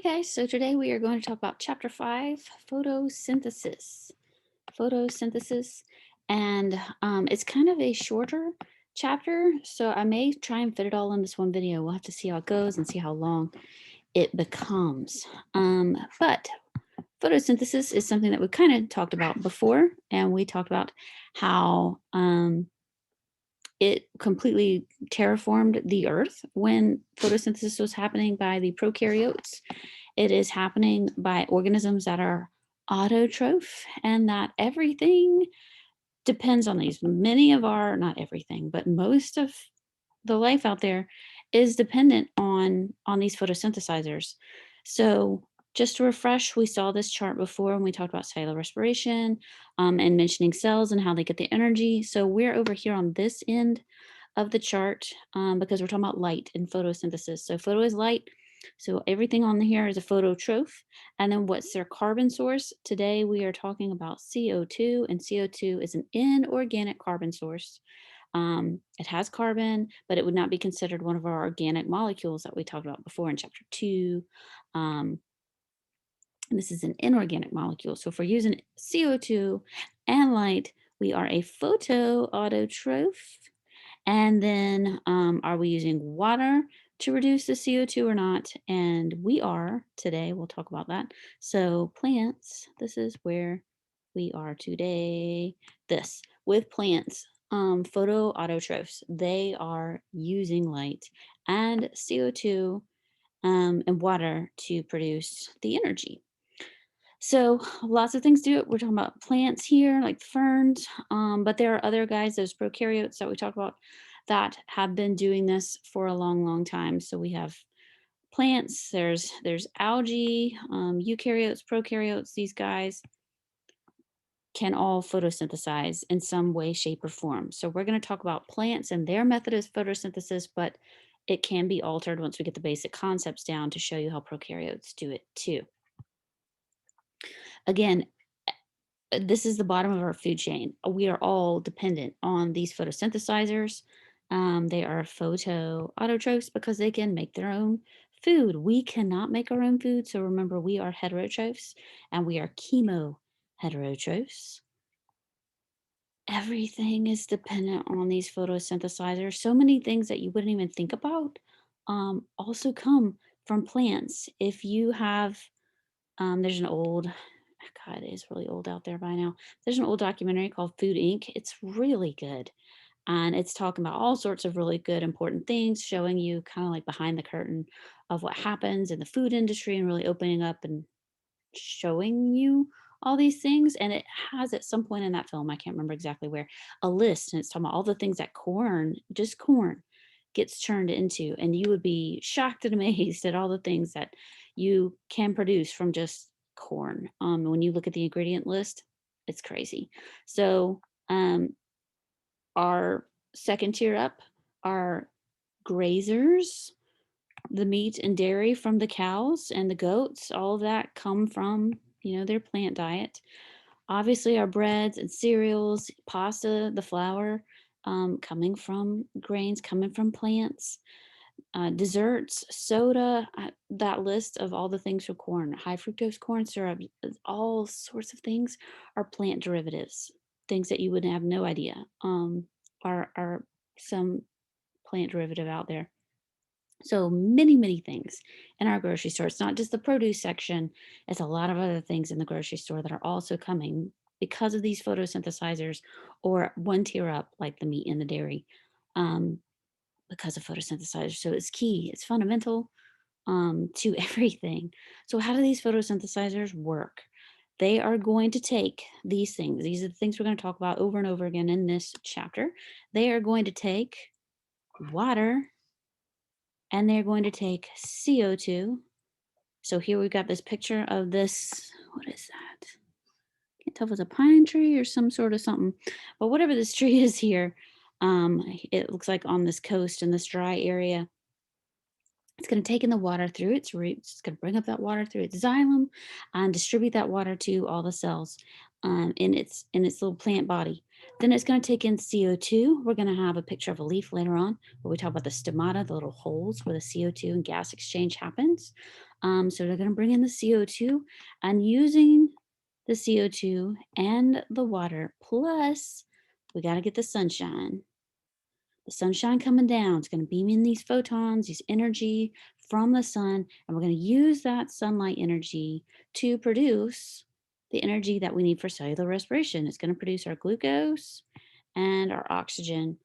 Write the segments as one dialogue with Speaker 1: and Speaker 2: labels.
Speaker 1: Hey guys, so today we are going to talk about chapter 5, photosynthesis. Photosynthesis, and it's kind of a shorter chapter, so I may try and fit it all in this one video. We'll have to see how it goes and see how long it becomes. But photosynthesis is something that we kind of talked about before, and we talked about how it completely terraformed the earth when photosynthesis was happening by the prokaryotes. It is happening by organisms that are autotroph, and that everything depends on these. Many of our, not everything, but most of the life out there is dependent on these photosynthesizers. So just to refresh, we saw this chart before when we talked about cellular respiration, and mentioning cells and how they get the energy. So we're over here on this end of the chart, because we're talking about light and photosynthesis. So photo is light. So everything on here is a phototroph. And then what's their carbon source? Today we are talking about CO2, and CO2 is an inorganic carbon source. It has carbon, but it would not be considered one of our organic molecules that we talked about before in chapter 2. Um, and this is an inorganic molecule. So if we're using CO2 and light, we are a photoautotroph. And then are we using water to reduce the CO2 or not? And we are today. We'll talk about that. So plants, this is where we are today. This with plants, photoautotrophs, they are using light and CO2, and water to produce the energy. So lots of things do it. We're talking about plants here, like ferns, but there are other guys, those prokaryotes that we talked about, that have been doing this for a long, long time. So we have plants. There's algae, eukaryotes, prokaryotes. These guys can all photosynthesize in some way, shape, or form. So we're going to talk about plants and their method of photosynthesis, but it can be altered once we get the basic concepts down to show you how prokaryotes do it too. Again, this is the bottom of our food chain. We are all dependent on these photosynthesizers. They are photoautotrophs because they can make their own food. We cannot make our own food. So remember, we are heterotrophs and we are chemoheterotrophs. Everything is dependent on these photosynthesizers. So many things that you wouldn't even think about also come from plants. If you have, there's an old, God, it is really old out there by now. There's an old documentary called Food Inc. It's really good. And it's talking about all sorts of really good, important things, showing you kind of like behind the curtain of what happens in the food industry and really opening up and showing you all these things. And it has at some point in that film, I can't remember exactly where, a list. And it's talking about all the things that corn, just corn, gets turned into. And you would be shocked and amazed at all the things that you can produce from just corn. When you look at the ingredient list, it's crazy. So our second tier up are grazers. The meat and dairy from the cows and the goats, all of that come from, their plant diet. Obviously, our breads and cereals, pasta, the flour, coming from grains, coming from plants. Desserts, soda, that list of all the things from corn, high fructose corn syrup, all sorts of things are plant derivatives, things that you would have no idea, are some plant derivative out there. So many, many things in our grocery store. It's not just the produce section, it's a lot of other things in the grocery store that are also coming because of these photosynthesizers, or one tier up, like the meat and the dairy, um, because of photosynthesizers. So it's key, it's fundamental, to everything. So, how do these photosynthesizers work? They are going to take these things, these are the things we're going to talk about over and over again in this chapter. They are going to take water and they're going to take CO2. So here we've got this picture of this. What is that? Can't tell if it's a pine tree or some sort of something. But whatever this tree is here, it looks like on this coast in this dry area. It's going to take in the water through its roots. It's going to bring up that water through its xylem and distribute that water to all the cells, in its little plant body. Then it's going to take in CO2. We're going to have a picture of a leaf later on where we talk about the stomata, the little holes where the CO2 and gas exchange happens. So they're going to bring in the CO2 and using the CO2 and the water, plus we got to get the sunshine. The sunshine coming down, it's going to beam in these photons, these energy from the sun, and we're going to use that sunlight energy to produce the energy that we need for cellular respiration. It's going to produce our glucose and our oxygen.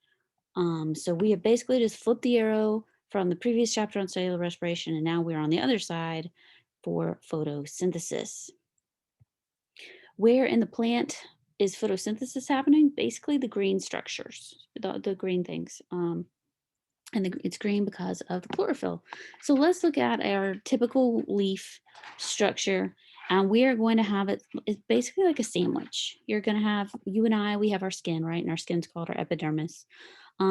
Speaker 1: So we have basically just flipped the arrow from the previous chapter on cellular respiration, and now we're on the other side for photosynthesis. Where in the plant is photosynthesis happening? Basically the green structures, the green things. It's green because of the chlorophyll. So let's look at our typical leaf structure. And we are going to have it's basically like a sandwich. You're going to have, you and I, we have our skin, right? And our skin's called our epidermis.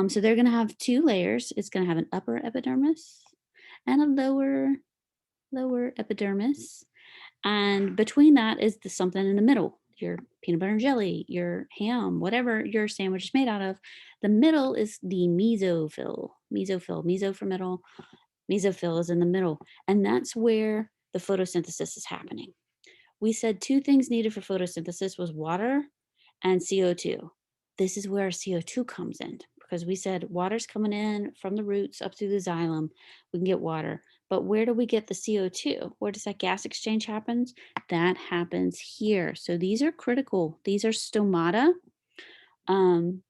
Speaker 1: So they're going to have two layers. It's going to have an upper epidermis and a lower epidermis. And between that is something in the middle, your peanut butter and jelly, your ham, whatever your sandwich is made out of. The middle is the mesophyll. Meso for middle. Mesophyll is in the middle. And that's where the photosynthesis is happening. We said two things needed for photosynthesis was water and CO2. This is where CO2 comes in because we said water's coming in from the roots up through the xylem. We can get water. But where do we get the CO2? Where does that gas exchange happen? That happens here. So these are critical. These are stomata. Stoma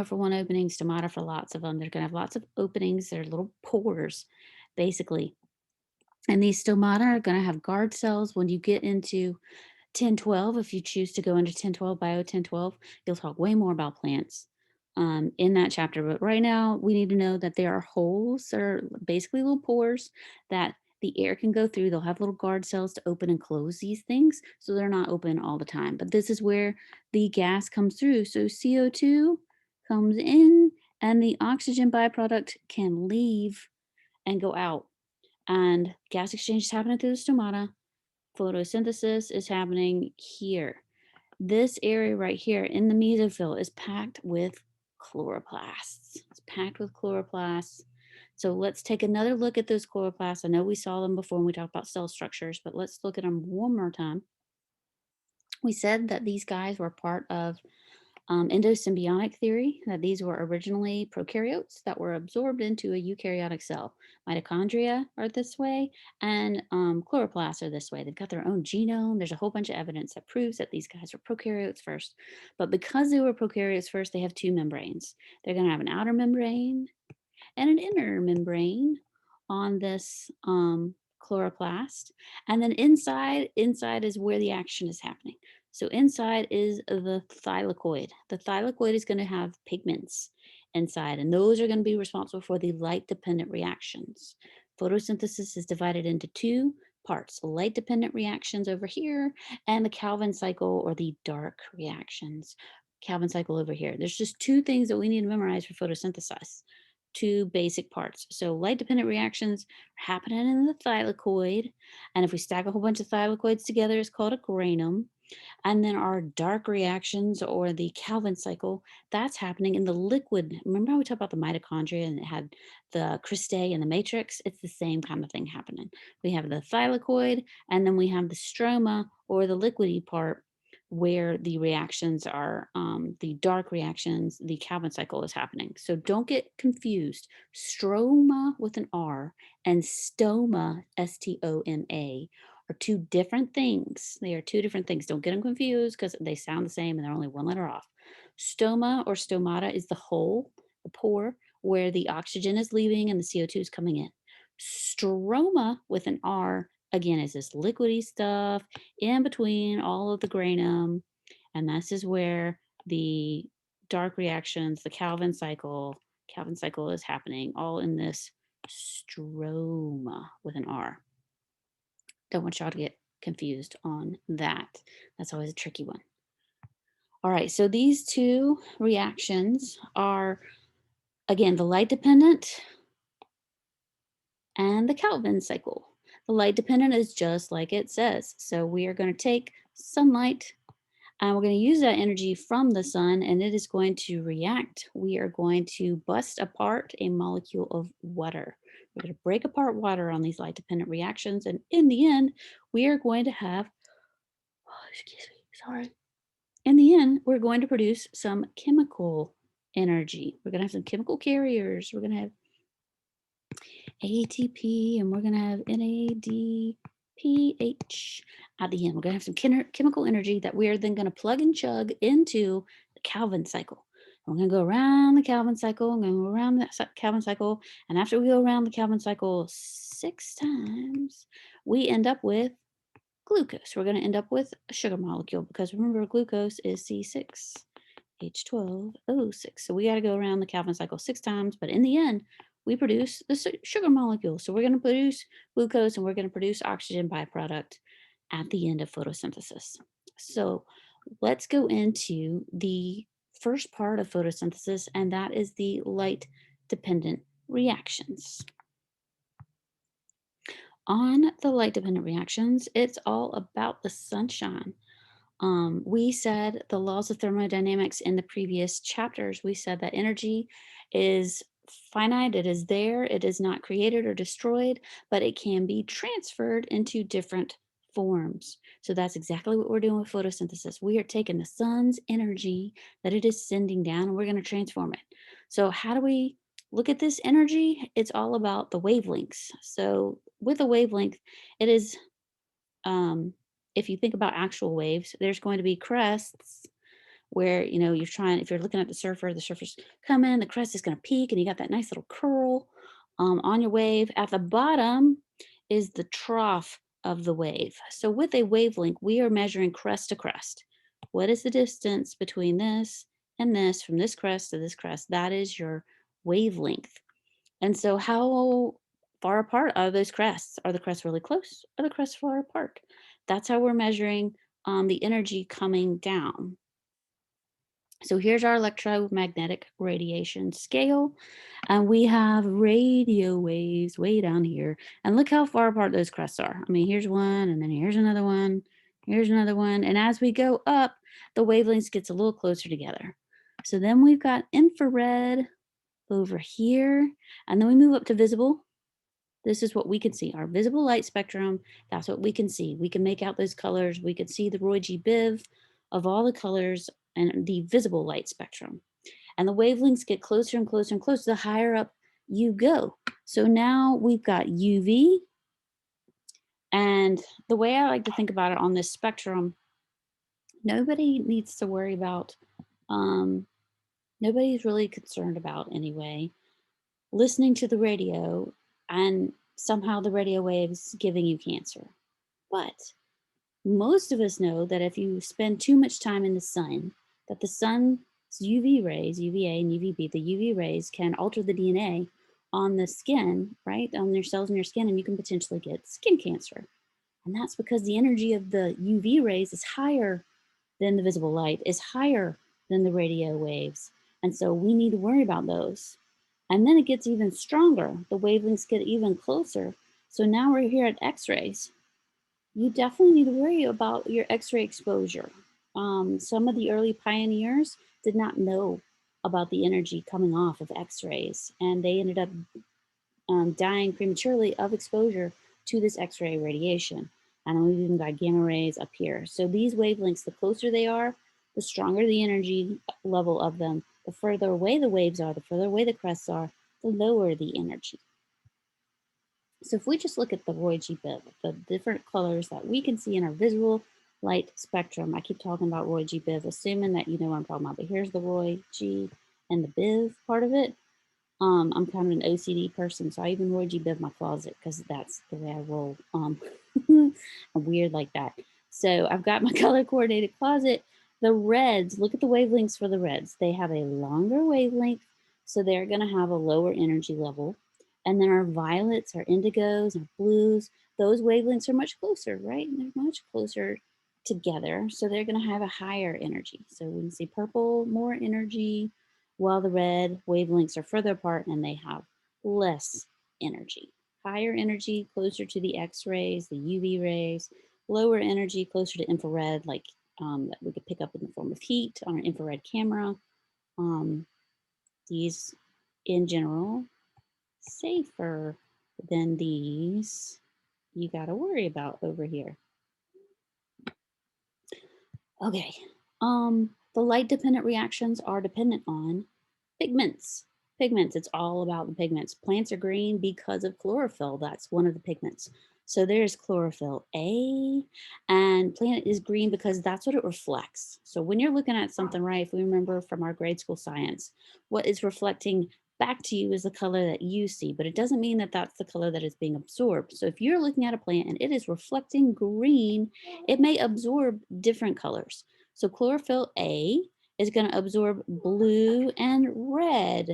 Speaker 1: for one opening, stomata for lots of them. They're going to have lots of openings. They're little pores, basically. And these stomata are going to have guard cells. When you get into 1012, if you choose to go into 1012, Bio 1012, you'll talk way more about plants in that chapter. But right now, we need to know that there are holes that are basically little pores that the air can go through. They'll have little guard cells to open and close these things, so they're not open all the time. But this is where the gas comes through. So CO2 comes in, and the oxygen byproduct can leave and go out. And gas exchange is happening through the stomata. Photosynthesis is happening here. This area right here in the mesophyll is packed with chloroplasts. It's packed with chloroplasts. So let's take another look at those chloroplasts. I know we saw them before when we talked about cell structures, but let's look at them one more time. We said that these guys were part of endosymbiotic theory, that these were originally prokaryotes that were absorbed into a eukaryotic cell. Mitochondria are this way, and chloroplasts are this way. They've got their own genome. There's a whole bunch of evidence that proves that these guys were prokaryotes first. But because they were prokaryotes first, they have two membranes. They're going to have an outer membrane and an inner membrane on this chloroplast. And then inside is where the action is happening. So inside is the thylakoid. The thylakoid is going to have pigments inside, and those are going to be responsible for the light-dependent reactions. Photosynthesis is divided into two parts, light-dependent reactions over here, and the Calvin cycle or the dark reactions. Calvin cycle over here. There's just two things that we need to memorize for photosynthesis. Two basic parts. So light-dependent reactions are happening in the thylakoid, and if we stack a whole bunch of thylakoids together, it's called a granum. And then our dark reactions or the Calvin cycle, that's happening in the liquid. Remember how we talked about the mitochondria and it had the cristae and the matrix? It's the same kind of thing happening. We have the thylakoid and then we have the stroma or the liquidy part where the reactions are, the dark reactions, the Calvin cycle is happening. So don't get confused. Stroma with an R and stoma, S-T-O-M-A, are two different things. They are two different things. Don't get them confused because they sound the same and they're only one letter off. Stoma or stomata is the hole, the pore, where the oxygen is leaving and the CO2 is coming in. Stroma with an R, again, is this liquidy stuff in between all of the granum. And this is where the dark reactions, the Calvin cycle is happening all in this stroma with an R. Don't want y'all to get confused on that. That's always a tricky one. All right, so these two reactions are, again, the light dependent and the Calvin cycle. The light dependent is just like it says. So we are going to take sunlight and we're going to use that energy from the sun and it is going to react. We are going to bust apart a molecule of water. We're going to break apart water on these light dependent reactions. And in the end, we are going to have, oh, excuse me, sorry. In the end, we're going to produce some chemical energy. We're going to have some chemical carriers. We're going to have ATP and we're going to have NADPH at the end. We're going to have some chemical energy that we are then going to plug and chug into the Calvin cycle. And we're going to go around the Calvin cycle and go around that Calvin cycle. And after we go around the Calvin cycle 6 times, we end up with glucose. We're going to end up with a sugar molecule because remember, glucose is C6H12O6. So we got to go around the Calvin cycle 6 times, but in the end, we produce the sugar molecule. So we're going to produce glucose and we're going to produce oxygen byproduct at the end of photosynthesis. So let's go into the first part of photosynthesis, and that is the light dependent reactions. On the light dependent reactions, it's all about the sunshine. We said the laws of thermodynamics in the previous chapters. We said that energy is finite, it is there, it is not created or destroyed, but it can be transferred into different forms. So that's exactly what we're doing with photosynthesis. We are taking the sun's energy that it is sending down and we're going to transform it. So, how do we look at this energy? It's all about the wavelengths. So, with a wavelength, it is if you think about actual waves, there's going to be crests where, you're trying, if you're looking at the surfer's coming, the crest is going to peak and you got that nice little curl on your wave. At the bottom is the trough of the wave. So with a wavelength, we are measuring crest to crest. What is the distance between this and this, from this crest to this crest? That is your wavelength. And so how far apart are those crests? Are the crests really close? Are the crests far apart? That's how we're measuring the energy coming down. So here's our electromagnetic radiation scale. And we have radio waves way down here. And look how far apart those crests are. I mean, here's one, and then here's another one. Here's another one. And as we go up, the wavelengths gets a little closer together. So then we've got infrared over here. And then we move up to visible. This is what we can see, our visible light spectrum. That's what we can see. We can make out those colors. We can see the Roy G. Biv of all the colors and the visible light spectrum. And the wavelengths get closer and closer and closer the higher up you go. So now we've got UV. And the way I like to think about it on this spectrum, nobody needs to worry about, nobody's really concerned about anyway, listening to the radio and somehow the radio waves giving you cancer. But most of us know that if you spend too much time in the sun, that the sun's UV rays, UVA and UVB, the UV rays can alter the DNA on the skin, right? On your cells in your skin, and you can potentially get skin cancer. And that's because the energy of the UV rays is higher than the visible light, is higher than the radio waves. And so we need to worry about those. And then it gets even stronger. The wavelengths get even closer. So now we're here at X-rays. You definitely need to worry about your X-ray exposure. Some of the early pioneers did not know about the energy coming off of X-rays, and they ended up dying prematurely of exposure to this X-ray radiation. And we've even got gamma rays up here. So these wavelengths, the closer they are, the stronger the energy level of them. The further away the waves are, the further away the crests are, the lower the energy. So if we just look at the Roy G. Biv, the different colors that we can see in our visual light spectrum, I keep talking about Roy G. Biv, assuming that you know what I'm talking about, but here's the Roy G. and the Biv part of it. I'm kind of an OCD person, so I even Roy G. Biv my closet because that's the way I roll. I'm weird like that. So I've got my color coordinated closet. The reds, look at the wavelengths for the reds. They have a longer wavelength, so they're going to have a lower energy level. And then our violets, our indigos, our blues, those wavelengths are much closer, right? And they're much closer together, so they're going to have a higher energy. So we can see purple, more energy, while the red wavelengths are further apart and they have less energy. Higher energy closer to the X-rays, the UV rays, lower energy closer to infrared, like that we could pick up in the form of heat on an infrared camera. These, in general, safer. than these you got to worry about over here. Okay. The light dependent reactions are dependent on pigments. Pigments, it's all about the pigments. Plants are green because of chlorophyll. That's one of the pigments. So there's chlorophyll A, and plant is green because that's what it reflects. So when you're looking at something, right, if we remember from our grade school science, what is reflecting back to you is the color that you see, but it doesn't mean that that's the color that is being absorbed. So if you're looking at a plant and it is reflecting green, it may absorb different colors. So chlorophyll A is going to absorb blue and red.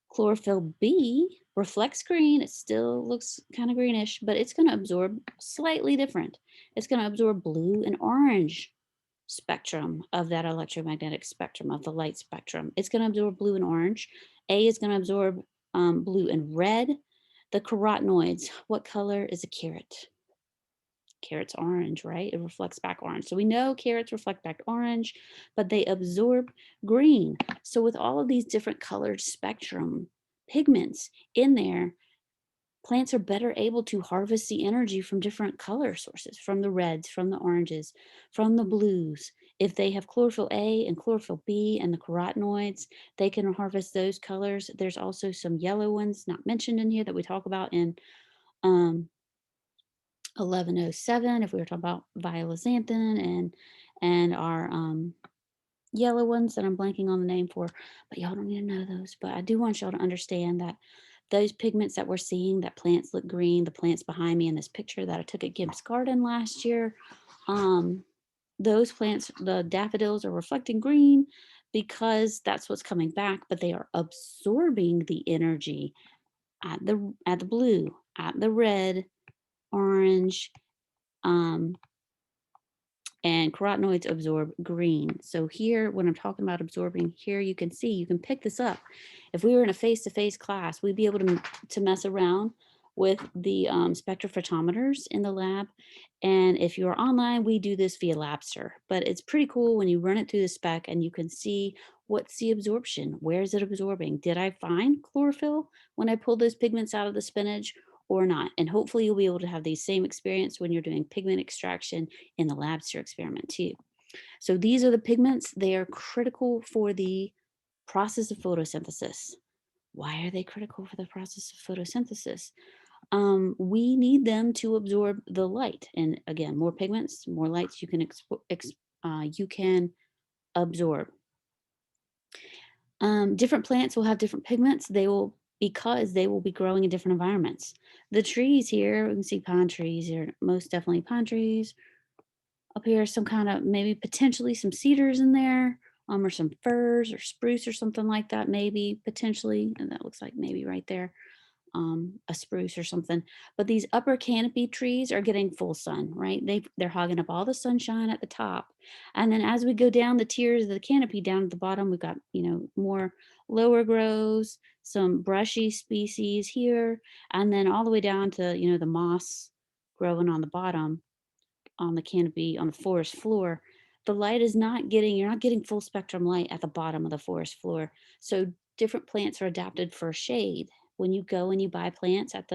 Speaker 1: Chlorophyll B reflects green. It still looks kind of greenish, but it's going to absorb slightly different. It's going to absorb blue and orange spectrum of that electromagnetic spectrum, of the light spectrum. It's going to absorb blue and orange. A is going to absorb blue and red. The carotenoids, what color is a carrot? Carrot's orange, right? It reflects back orange. So we know carrots reflect back orange, but they absorb green. So with all of these different colored spectrum pigments in there, plants are better able to harvest the energy from different color sources, from the reds, from the oranges, from the blues. If they have chlorophyll A and chlorophyll B and the carotenoids, they can harvest those colors. There's also some yellow ones not mentioned in here that we talk about in um, 1107 if we were talking about violazanthin and our yellow ones that I'm blanking on the name for, but y'all don't need to know those. But I do want y'all to understand that those pigments that we're seeing, that plants look green, the plants behind me in this picture that I took at Gibbs Garden last year, um, those plants, the daffodils, are reflecting green because that's what's coming back, but they are absorbing the energy at the blue, at the red, orange, um, and carotenoids absorb green. So here, when I'm talking about absorbing, here you can see, you can pick this up. If we were in a face-to-face class, we'd be able to mess around with the spectrophotometers in the lab. And if you're online, we do this via Labster. But it's pretty cool when you run it through the spec and you can see what's the absorption. Where is it absorbing? Did I find chlorophyll when I pulled those pigments out of the spinach or not? And hopefully you'll be able to have the same experience when you're doing pigment extraction in the Labster experiment too. So these are the pigments. They are critical for the process of photosynthesis. Why are they critical for the process of photosynthesis? We need them to absorb the light. And again, more pigments, more lights you can absorb. Different plants will have different pigments. Because they will be growing in different environments. The trees here, we can see pine trees here, most definitely pine trees. Up here, some kind of maybe potentially some cedars in there, or some firs or spruce or something like that, maybe potentially. And that looks like maybe right there, a spruce or something. But these upper canopy trees are getting full sun, right? They're hogging up all the sunshine at the top. And then as we go down the tiers of the canopy down at the bottom, we've got, more lower grows, some brushy species here, and then all the way down to, the moss growing on the bottom on the canopy on the forest floor. The light is not getting, you're not getting full spectrum light at the bottom of the forest floor. So different plants are adapted for shade. When you go and you buy plants at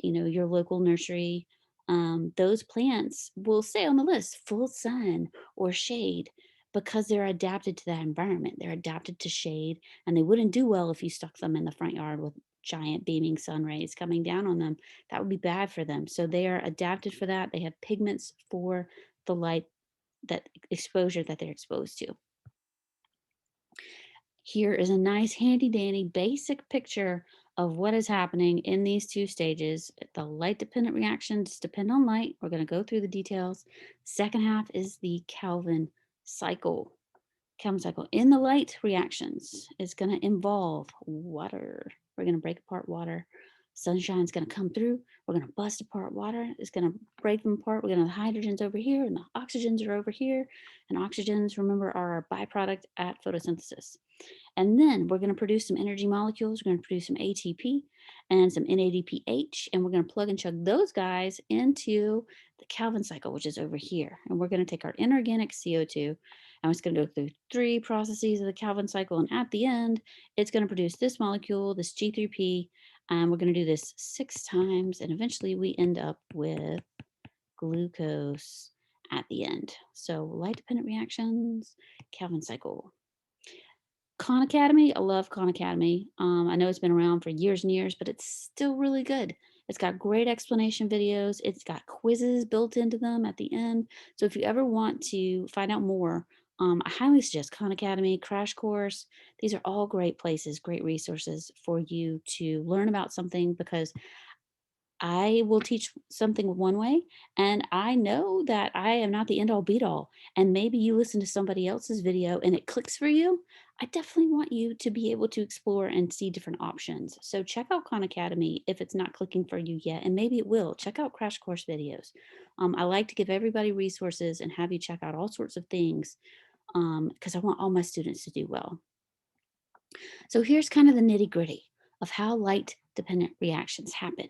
Speaker 1: your local nursery, those plants will say on the list full sun or shade because they're adapted to that environment. They're adapted to shade, and they wouldn't do well if you stuck them in the front yard with giant beaming sun rays coming down on them. That would be bad for them. So they are adapted for that. They have pigments for the light, that exposure that they're exposed to. Here is a nice handy dandy basic picture of what is happening in these two stages. The light dependent reactions depend on light. We're going to go through the details. Second half is the Calvin cycle. Calvin cycle in the light reactions is going to involve water. We're going to break apart water. Sunshine's going to come through. We're going to bust apart water. It's going to break them apart. We're going to the hydrogens over here and the oxygens are over here. And oxygens, remember, are a byproduct at photosynthesis. And then we're going to produce some energy molecules. We're going to produce some ATP and some NADPH, and we're going to plug and chug those guys into the Calvin cycle, which is over here. And we're going to take our inorganic CO2, and it's going to go through 3 processes of the Calvin cycle. And at the end, it's going to produce this molecule, this G3P, And we're going to do this 6 times, and eventually we end up with glucose at the end. So light-dependent reactions, Calvin cycle. Khan Academy, I love Khan Academy. I know it's been around for years and years, but it's still really good. It's got great explanation videos. It's got quizzes built into them at the end. So if you ever want to find out more, I highly suggest Khan Academy, Crash Course. These are all great places, great resources for you to learn about something, because I will teach something one way, and I know that I am not the end all beat all. And maybe you listen to somebody else's video and it clicks for you. I definitely want you to be able to explore and see different options. So check out Khan Academy if it's not clicking for you yet, and maybe it will. Check out Crash Course videos. I like to give everybody resources and have you check out all sorts of things, because I want all my students to do well. So here's kind of the nitty gritty of how light dependent reactions happen.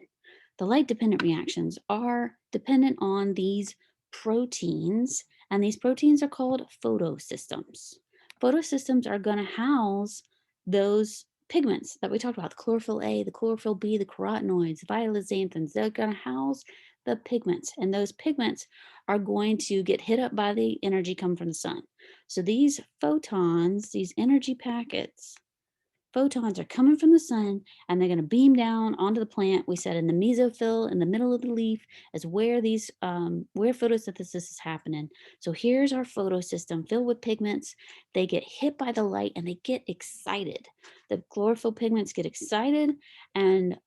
Speaker 1: The light dependent reactions are dependent on these proteins, and these proteins are called photosystems. Photosystems are going to house those pigments that we talked about, the chlorophyll A, the chlorophyll B, the carotenoids, violet xanthans. They're going to house the pigments, and those pigments are going to get hit up by the energy coming from the sun. So these photons, these energy packets, photons are coming from the sun, and they're going to beam down onto the plant. We said in the mesophyll, in the middle of the leaf, is where these where photosynthesis is happening. So here's our photosystem filled with pigments. They get hit by the light and they get excited. The chlorophyll pigments get excited, and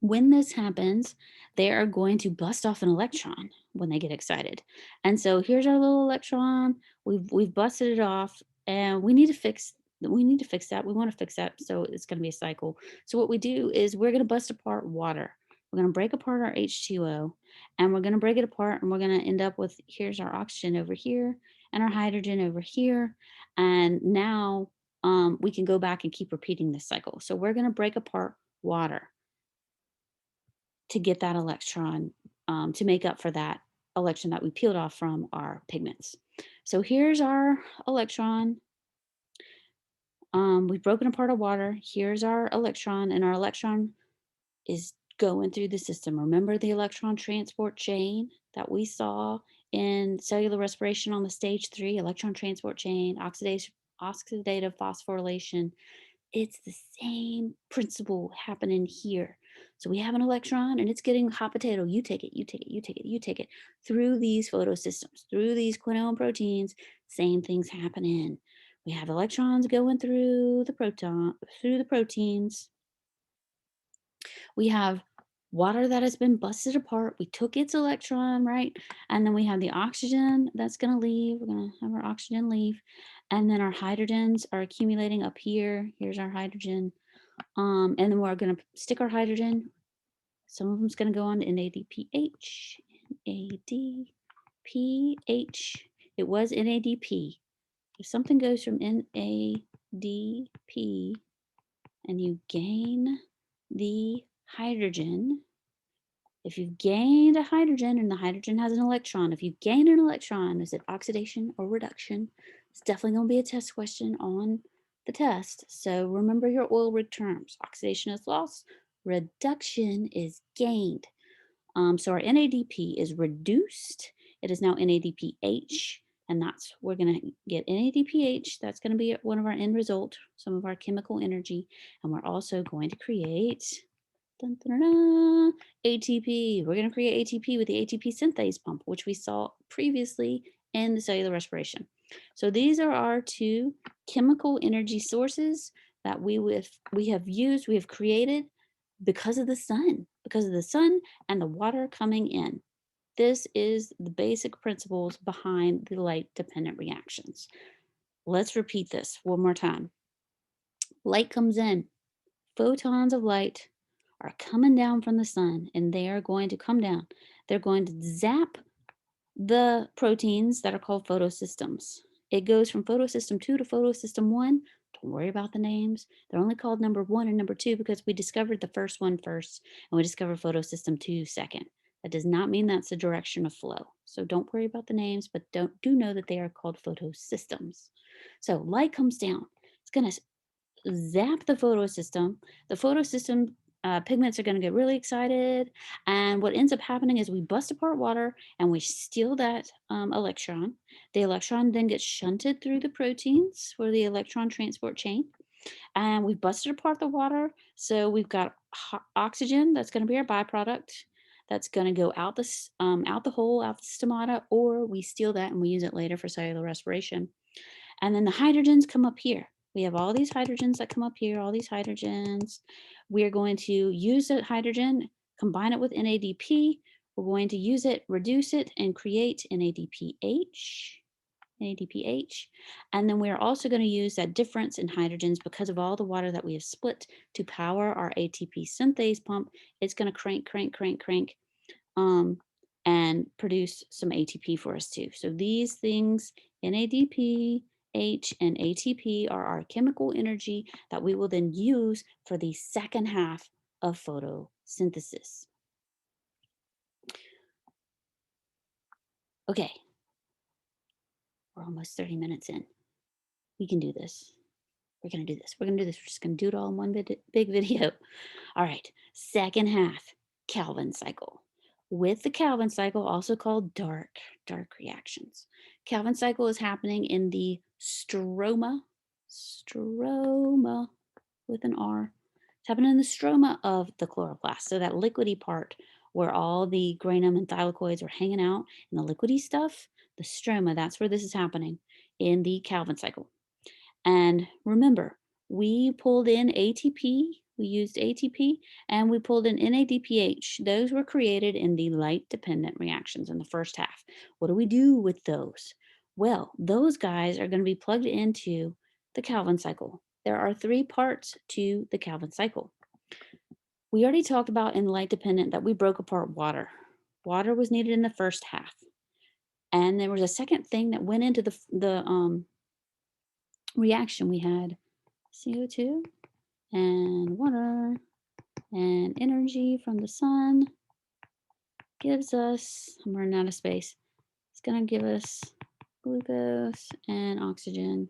Speaker 1: when this happens, they are going to bust off an electron when they get excited. And so here's our little electron. We've busted it off, and we need to fix that. We want to fix that. So it's going to be a cycle. So what we do is we're going to bust apart water. We're going to break apart our H2O, and we're going to break it apart, and we're going to end up with, here's our oxygen over here and our hydrogen over here. And now we can go back and keep repeating this cycle. So we're going to break apart water to get that electron, to make up for that electron that we peeled off from our pigments. So here's our electron. We've broken apart our water. Here's our electron, and our electron is going through the system. Remember the electron transport chain that we saw in cellular respiration on the stage 3, electron transport chain, oxidative phosphorylation. It's the same principle happening here. So we have an electron and it's getting hot potato. You take it, you take it, you take it, you take it through these photosystems, through these quinone proteins. Same things happening. We have electrons going through the proteins. We have water that has been busted apart. We took its electron, right? And then we have the oxygen that's going to leave. We're going to have our oxygen leave. And then our hydrogens are accumulating up here. Here's our hydrogen. And then we're going to stick our hydrogen. Some of them's going to go on to NADPH. NADPH. It was NADP. If something goes from NADP and you gain the hydrogen, if you've gained a hydrogen and the hydrogen has an electron, if you gain an electron, is it oxidation or reduction? It's definitely going to be a test question on the test. So remember your oil rig terms. Oxidation is lost, reduction is gained. So our NADP is reduced. It is now NADPH, and that's, we're going to get NADPH. That's going to be one of our end result, some of our chemical energy. And we're also going to create dun, dun, dun, dun, ATP. We're going to create ATP with the ATP synthase pump, which we saw previously in the cellular respiration. So these are our two chemical energy sources that we have created because of the sun and the water coming in. This is the basic principles behind the light dependent reactions. Let's repeat this one more time. Light comes in, photons of light are coming down from the sun, and they are going to come down. They're going to zap the proteins that are called photosystems. It goes from photosystem 2 to photosystem 1. Don't worry about the names. They're only called number 1 and number 2 because we discovered the first one first and we discovered photosystem 2 second. That does not mean that's the direction of flow. So don't worry about the names, but do know that they are called photosystems. So light comes down. It's going to zap the photosystem. The photosystem pigments are going to get really excited. And what ends up happening is we bust apart water and we steal that electron. The electron then gets shunted through the proteins for the electron transport chain. And we've busted apart the water. So we've got oxygen that's going to be our byproduct. That's going to go out out the hole, out the stomata, or we steal that and we use it later for cellular respiration. And then the hydrogens come up here. We have all these hydrogens that come up here, all these hydrogens. We are going to use that hydrogen, combine it with NADP. We're going to use it, reduce it, and create NADPH. NADPH. And then we're also going to use that difference in hydrogens because of all the water that we have split to power our ATP synthase pump. It's going to crank, crank, crank, crank, um, and produce some ATP for us too. So these things, NADP, H, and ATP are our chemical energy that we will then use for the second half of photosynthesis. Okay, we're almost 30 minutes in. We can do this. We're going to do this. We're going to do this. We're just going to do it all in one big video. All right, second half, Calvin cycle. With the Calvin cycle, also called dark reactions. Calvin cycle is happening in the stroma with an R. It's happening in the stroma of the chloroplast. So that liquidy part where all the granum and thylakoids are hanging out and the liquidy stuff, the stroma, that's where this is happening in the Calvin cycle. And remember, we pulled in ATP, we used ATP, and we pulled in NADPH. Those were created in the light-dependent reactions in the first half. What do we do with those? Well, those guys are going to be plugged into the Calvin cycle. There are 3 parts to the Calvin cycle. We already talked about in light-dependent that we broke apart water. Water was needed in the first half. And there was a second thing that went into the reaction. We had CO2 and water and energy from the sun gives us, I'm running out of space, it's going to give us glucose and oxygen.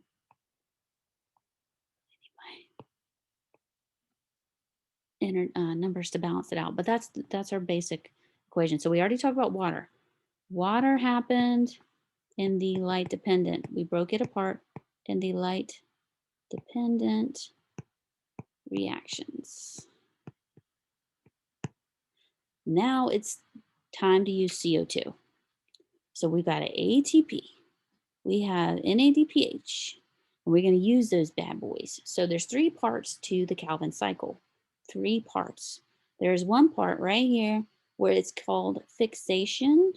Speaker 1: Numbers to balance it out, but that's our basic equation. So we already talked about water. Water happened in the light dependent. We broke it apart in the light dependent reactions. Now it's time to use CO2. So we've got an ATP, we have NADPH, and we're going to use those bad boys. So there's 3 parts to the Calvin cycle, 3 parts. There's one part right here where it's called fixation.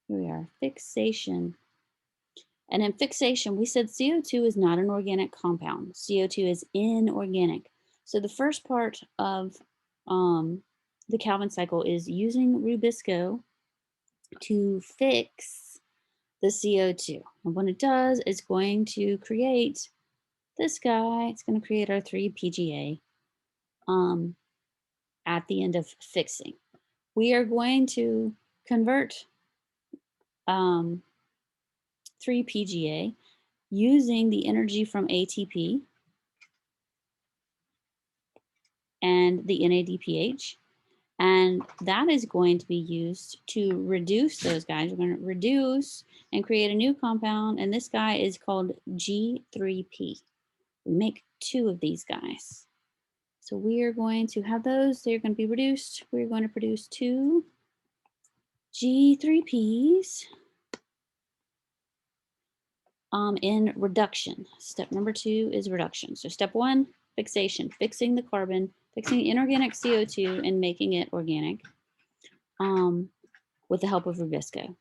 Speaker 1: Here we are, fixation. And in fixation, we said CO2 is not an organic compound. CO2 is inorganic. So the first part of the Calvin cycle is using Rubisco to fix the CO2. And when it does, it's going to create this guy. It's going to create our 3-PGA at the end of fixing. We are going to convert 3-PGA using the energy from ATP and the NADPH. And that is going to be used to reduce those guys. We're going to reduce and create a new compound. And this guy is called G3P. We make 2 of these guys. So we are going to have those. They're going to be reduced. We're going to produce 2 G3Ps in reduction. Step number 2 is reduction. So step 1, fixation, fixing the carbon, fixing inorganic CO2 and making it organic with the help of Rubisco.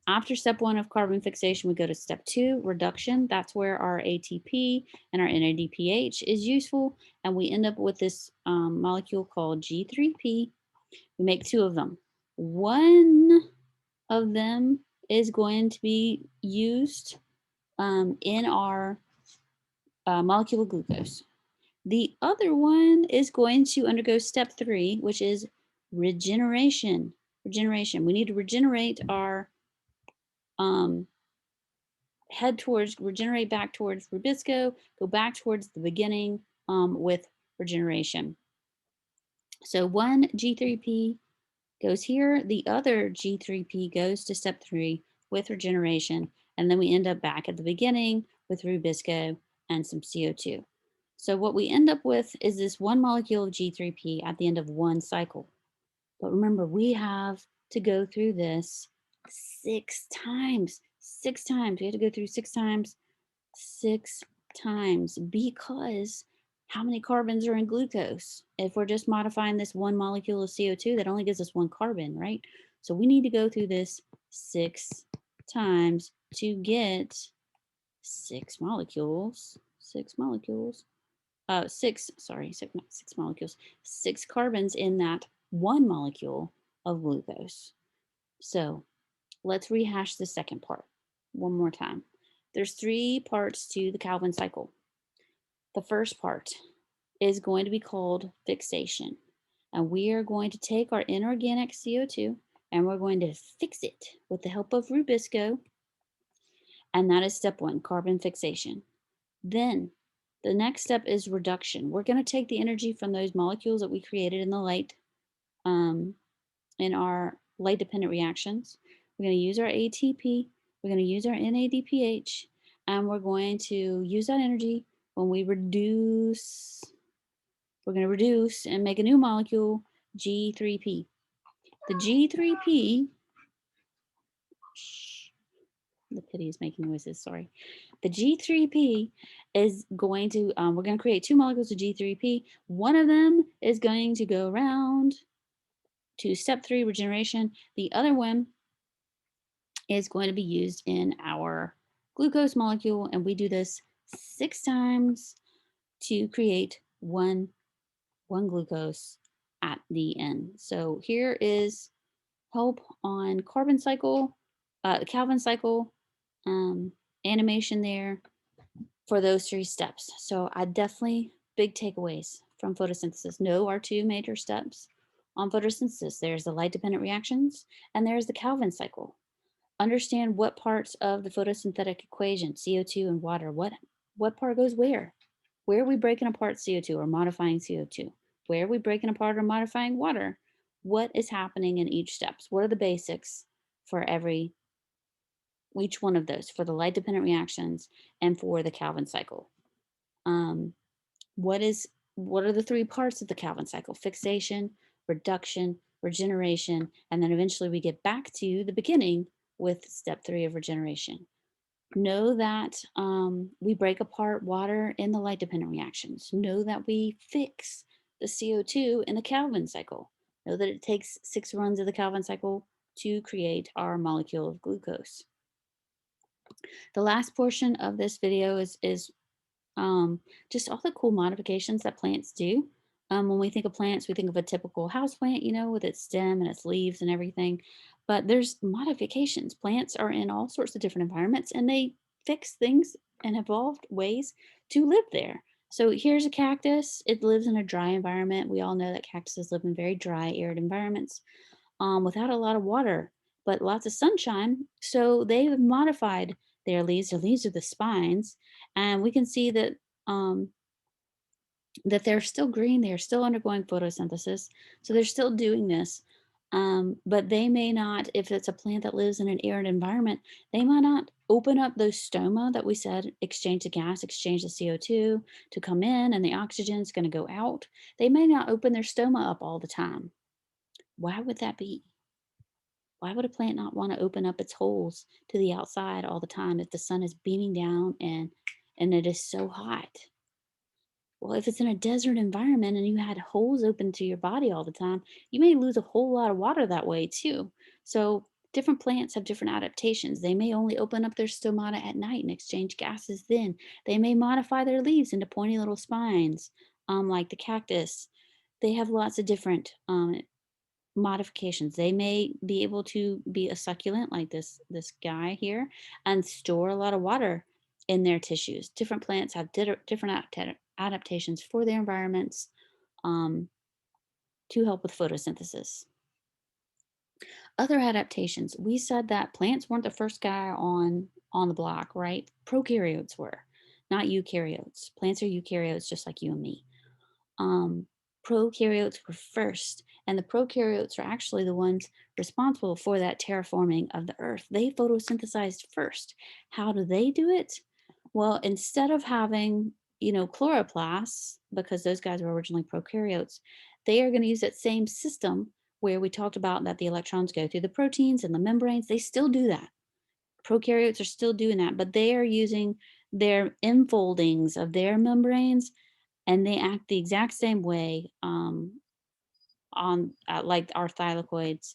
Speaker 1: After step 1 of carbon fixation, we go to step 2, reduction. That's where our ATP and our NADPH is useful. And we end up with this molecule called G3P. We make 2 of them. One of them is going to be used in our molecule of glucose. The other one is going to undergo step 3, which is regeneration. Regeneration. We need to regenerate our regenerate back towards Rubisco, go back towards the beginning with regeneration. So one G3P goes here, the other G3P goes to step 3 with regeneration, and then we end up back at the beginning with Rubisco and some CO2. So what we end up with is this one molecule of G3P at the end of one cycle. But remember, we have to go through this 6 times. 6 times. We have to go through 6 times, 6 times, because how many carbons are in glucose? If we're just modifying this one molecule of CO2, that only gives us one carbon, right? So we need to go through this 6 times to get 6 molecules. 6 molecules. Not 6 molecules, 6 carbons in that one molecule of glucose. So let's rehash the second part one more time. There's 3 parts to the Calvin cycle. The first part is going to be called fixation. And we are going to take our inorganic CO2 and we're going to fix it with the help of Rubisco. And that is step 1, carbon fixation. Then the next step is reduction. We're going to take the energy from those molecules that we created in the light, in our light dependent reactions. We're going to use our ATP, we're going to use our NADPH, and we're going to use that energy when we reduce. We're going to reduce and make a new molecule, G3P. The G3P, the kitty is making noises, sorry. The G3P is going to, we're going to create 2 molecules of G3P. One of them is going to go around to step 3, regeneration. The other one is going to be used in our glucose molecule, and we do this 6 times to create one glucose at the end. So here is help on carbon cycle, Calvin cycle, animation there for those 3 steps. So I definitely, big takeaways from photosynthesis. Know our 2 major steps on photosynthesis. There's the light dependent reactions and there's the Calvin cycle. Understand what parts of the photosynthetic equation, CO2 and water, what part goes where? Where are we breaking apart CO2 or modifying CO2? Where are we breaking apart or modifying water? What is happening in each steps? What are the basics for each one of those, for the light dependent reactions and for the Calvin cycle? Um, what are the 3 parts of the Calvin cycle? Fixation, reduction, regeneration, and then eventually we get back to the beginning with step 3 of regeneration. Know that we break apart water in the light dependent reactions. Know that we fix the CO2 in the Calvin cycle. Know that it takes 6 runs of the Calvin cycle to create our molecule of glucose. The last portion of this video is just all the cool modifications that plants do. When we think of plants, we think of a typical house plant, with its stem and its leaves and everything. But there's modifications. Plants are in all sorts of different environments and they fix things and evolved ways to live there. So here's a cactus. It lives in a dry environment. We all know that cactuses live in very dry, arid environments without a lot of water, but lots of sunshine. So they've modified their leaves. Their leaves are the spines, and we can see um, that they're still green. They're still undergoing photosynthesis, so they're still doing this. But they may not, if it's a plant that lives in an arid environment, they might not open up those stoma that we said exchange the gas, exchange the CO2 to come in, and the oxygen is going to go out. They may not open their stoma up all the time. Why would that be? Why would a plant not want to open up its holes to the outside all the time if the sun is beaming down and it is so hot? Well, if it's in a desert environment and you had holes open to your body all the time, you may lose a whole lot of water that way too. So different plants have different adaptations. They may only open up their stomata at night and exchange gases then. They may modify their leaves into pointy little spines, like the cactus. They have lots of different modifications. They may be able to be a succulent like this guy here and store a lot of water in their tissues. Different plants have different adaptations for their environments um, to help with photosynthesis. Other adaptations. We said that plants weren't the first guy on the block, right? Prokaryotes were. not eukaryotes. Plants are eukaryotes just like you and me. um, Prokaryotes were first, and the prokaryotes are actually the ones responsible for that terraforming of the earth. They photosynthesized first. How do they do it? Well, instead of having, chloroplasts, because those guys were originally prokaryotes, they are going to use that same system where we talked about that the electrons go through the proteins and the membranes. They still do that. Prokaryotes are still doing that, but they are using their enfoldings of their membranes, and they act the exact same way on like our thylakoids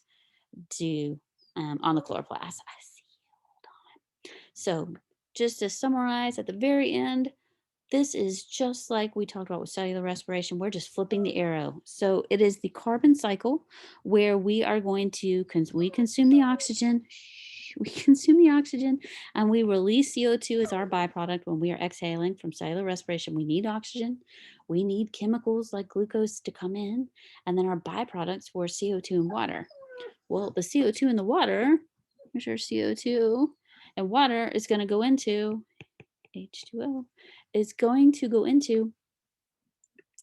Speaker 1: do on the chloroplast. I see. Hold on. So, just to summarize at the very end, this is just like we talked about with cellular respiration. We're just flipping the arrow. So it is the carbon cycle where we are going to, we consume the oxygen, we consume the oxygen, and we release CO2 as our byproduct when we are exhaling from cellular respiration. We need oxygen. We need chemicals like glucose to come in. And then our byproducts were CO2 and water. Well, the CO2 in the water, here's our CO2, and water is going to go into H2O, is going to go into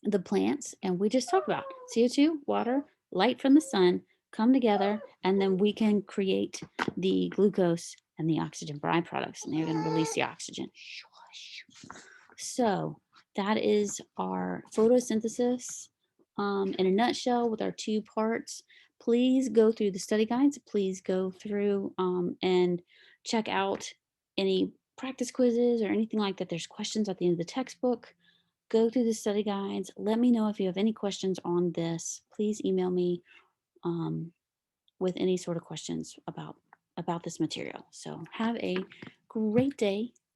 Speaker 1: the plants. And we just talked about CO2, water, light from the sun come together, and then we can create the glucose and the oxygen byproducts, and they're going to release the oxygen. So that is our photosynthesis in a nutshell with our two parts. Please go through the study guides. Please go through and check out any practice quizzes or anything like that. There's questions at the end of the textbook. Go through the study guides. Let me know if you have any questions on this. Please email me with any sort of questions about this material. So have a great day